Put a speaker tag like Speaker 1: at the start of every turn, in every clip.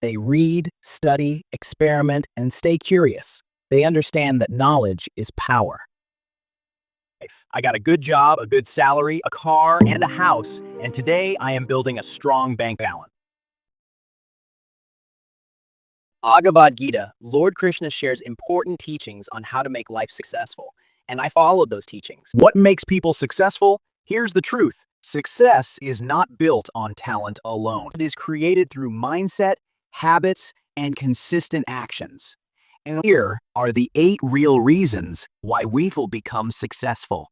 Speaker 1: They read, study, experiment, and stay curious. They understand that knowledge is power. I got a good job, a good salary, a car, and a house, and today I am building a strong bank balance. Bhagavad Gita, Lord Krishna shares important teachings on how to make life successful, and I followed those teachings.
Speaker 2: What makes people successful? Here's the truth. Success is not built on talent alone. It is created through mindset, habits, and consistent actions. And here are the 8 real reasons why we will become successful.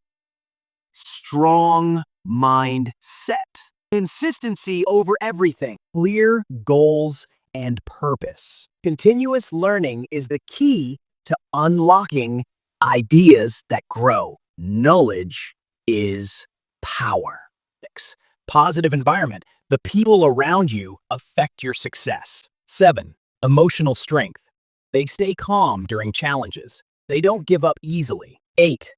Speaker 2: Strong mindset. Consistency over everything. Clear goals and purpose. Continuous learning is the key to unlocking ideas that grow. Knowledge is power. 6. Positive environment. The people around you affect your success. 7. Emotional strength. They stay calm during challenges. They don't give up easily. 8.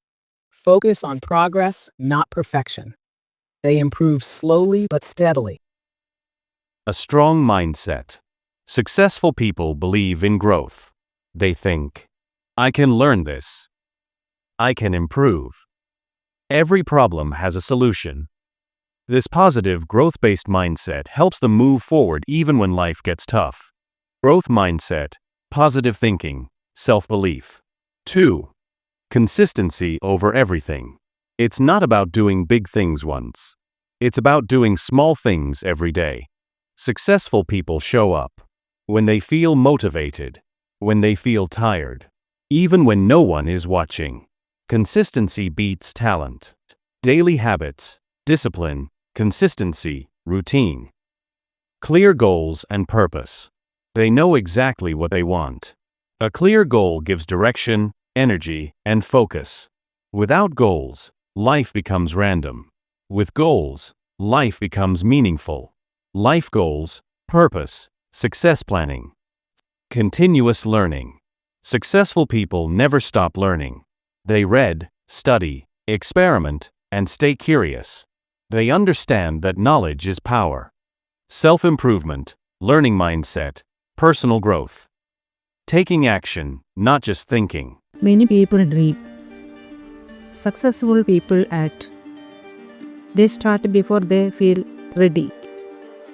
Speaker 2: Focus on progress, not perfection. They improve slowly but steadily.
Speaker 3: A strong mindset. Successful people believe in growth. They think, I can learn this. I can improve. Every problem has a solution. This positive, growth-based mindset helps them move forward even when life gets tough. Growth mindset, positive thinking, self-belief. 2. Consistency over everything. It's not about doing big things once. It's about doing small things every day. Successful people show up when they feel motivated, when they feel tired, even when no one is watching. Consistency beats talent. Daily habits, discipline, consistency, routine. Clear goals and purpose. They know exactly what they want. A clear goal gives direction, energy, and focus. Without goals, life becomes random. With goals, life becomes meaningful. Life goals, purpose, success planning. Continuous learning. Successful people never stop learning. They read, study, experiment, and stay curious. They understand that knowledge is power. Self-improvement, learning mindset, personal growth. Taking action, not just thinking.
Speaker 4: Many people dream. Successful people act. They start before they feel ready.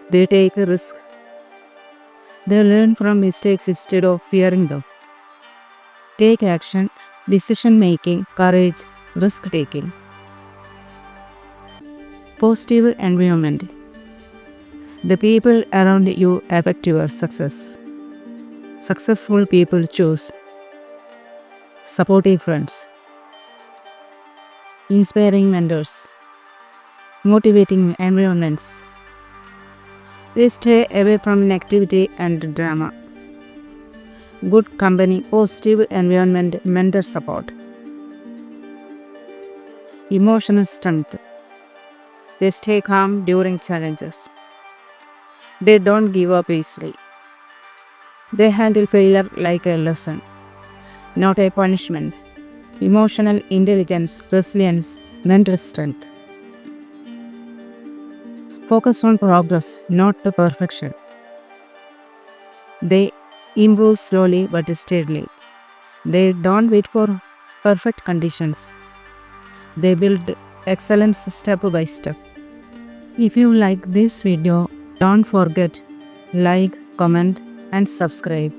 Speaker 4: They take a risk. They learn from mistakes instead of fearing them. Take action, decision making, courage, risk taking. Positive environment. The people around you affect your success. Successful people choose supportive friends, inspiring mentors, motivating environments. They stay away from negativity and drama. Good company, positive environment, mentor support. Emotional strength. They stay calm during challenges. They don't give up easily. They handle failure like a lesson, not a punishment. Emotional intelligence, resilience, mental strength. Focus on progress, not the perfection. They improve slowly but steadily. They don't wait for perfect conditions. They build excellence step by step. If you like this video, don't forget like, comment and subscribe.